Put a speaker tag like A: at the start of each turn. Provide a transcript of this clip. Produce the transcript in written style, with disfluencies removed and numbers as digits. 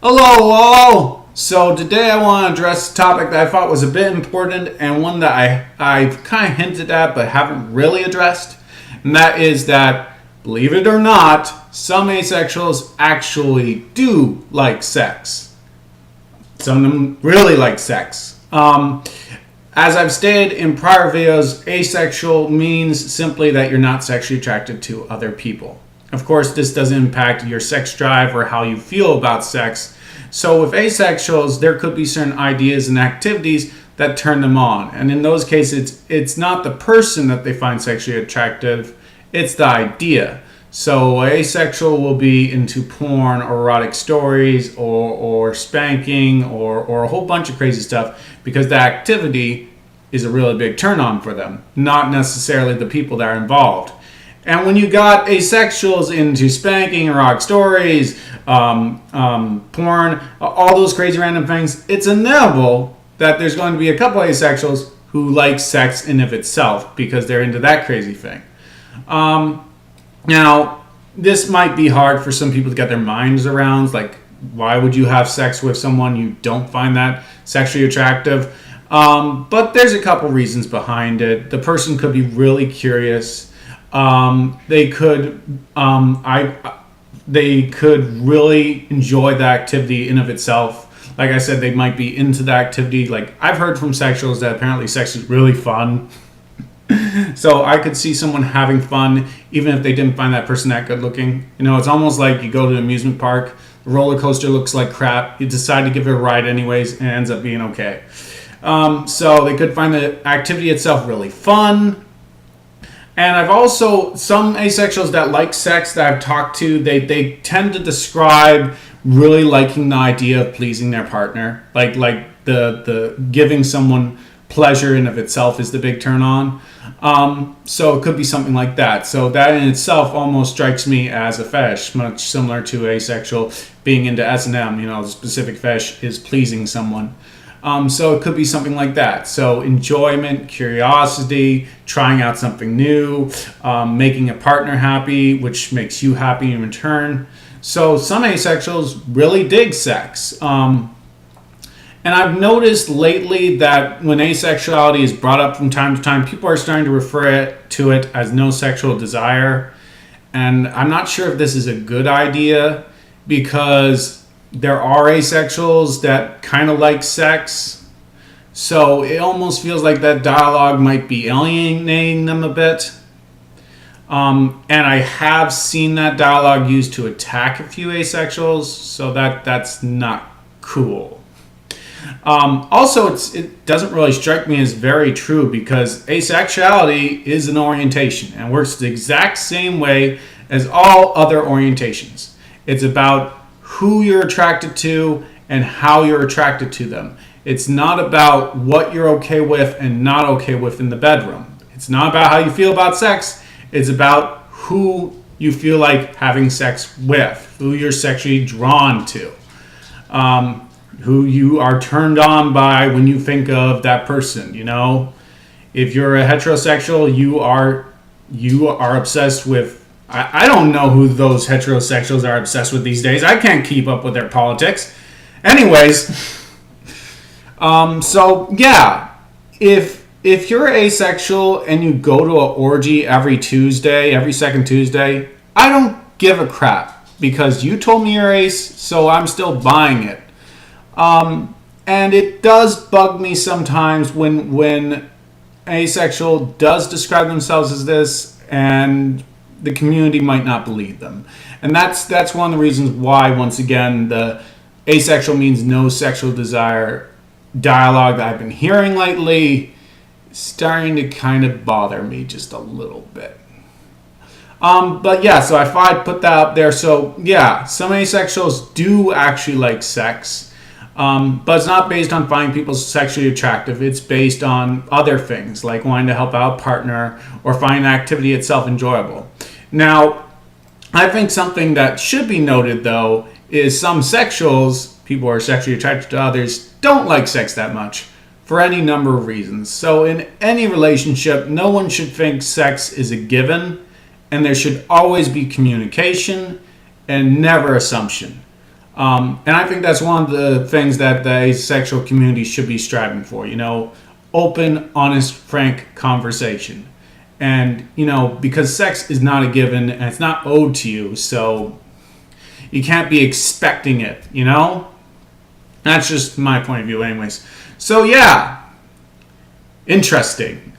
A: Hello. So today I want to address a topic that I thought was a bit important and one that I've kind of hinted at but haven't really addressed. And that is that, believe it or not, some asexuals actually do like sex. Some of them really like sex. As I've stated in prior videos, asexual means simply that you're not sexually attracted to other people. Of course, this doesn't impact your sex drive or how you feel about sex. So with asexuals, there could be certain ideas and activities that turn them on. And in those cases, it's not the person that they find sexually attractive, it's the idea. So asexual will be into porn or erotic stories or spanking or a whole bunch of crazy stuff because the activity is a really big turn on for them, not necessarily the people that are involved. And when you got asexuals into spanking, erotic stories, porn, all those crazy random things, it's inevitable that there's going to be a couple of asexuals who like sex in of itself because they're into that crazy thing. Now, this might be hard for some people to get their minds around. Like, why would you have sex with someone you don't find that sexually attractive? But there's a couple reasons behind it. The person could be really curious. They could really enjoy the activity in of itself. Like I said, they might be into the activity. Like, I've heard from sexuals that apparently sex is really fun. So I could see someone having fun even if they didn't find that person that good looking. You know, it's almost like you go to an amusement park, the roller coaster looks like crap, you decide to give it a ride anyways, and it ends up being okay. So they could find the activity itself really fun. And I've also, some asexuals that like sex that I've talked to, they tend to describe really liking the idea of pleasing their partner. Like the giving someone pleasure in of itself is the big turn on. So it could be something like that. So that in itself almost strikes me as a fetish, much similar to asexual being into S&M. You know, the specific fetish is pleasing someone. So it could be something like that. So enjoyment, curiosity, trying out something new, making a partner happy, which makes you happy in return. So some asexuals really dig sex. And I've noticed lately that when asexuality is brought up from time to time, people are starting to refer to it as no sexual desire. And I'm not sure if this is a good idea because there are asexuals that kind of like sex. So it almost feels like that dialogue might be alienating them a bit. And I have seen that dialogue used to attack a few asexuals, so that's not cool. Also, it doesn't really strike me as very true because asexuality is an orientation and works the exact same way as all other orientations. It's about who you're attracted to and how you're attracted to them. It's not about what you're okay with and not okay with in the bedroom. It's not about how you feel about sex. It's about who you feel like having sex with, who you're sexually drawn to, who you are turned on by when you think of that person. You know, if you're a heterosexual, you are obsessed with. I don't know who those heterosexuals are obsessed with these days. I can't keep up with their politics. Anyways, so yeah, if you're asexual and you go to an orgy every second Tuesday, I don't give a crap because you told me you're ace, so I'm still buying it. And it does bug me sometimes when asexual does describe themselves as this and the community might not believe them. And that's one of the reasons why, once again, the asexual means no sexual desire dialogue that I've been hearing lately is starting to kind of bother me just a little bit. But yeah, so I thought I'd put that up there. So yeah, some asexuals do actually like sex. But it's not based on finding people sexually attractive. It's based on other things like wanting to help out a partner or finding the activity itself enjoyable. Now, I think something that should be noted though is some sexuals, people who are sexually attracted to others, don't like sex that much for any number of reasons. So in any relationship, no one should think sex is a given, and there should always be communication and never assumption. And I think that's one of the things that the asexual community should be striving for, open, honest, frank conversation. And, because sex is not a given and it's not owed to you, so you can't be expecting it, That's just my point of view, anyways. So, yeah, interesting.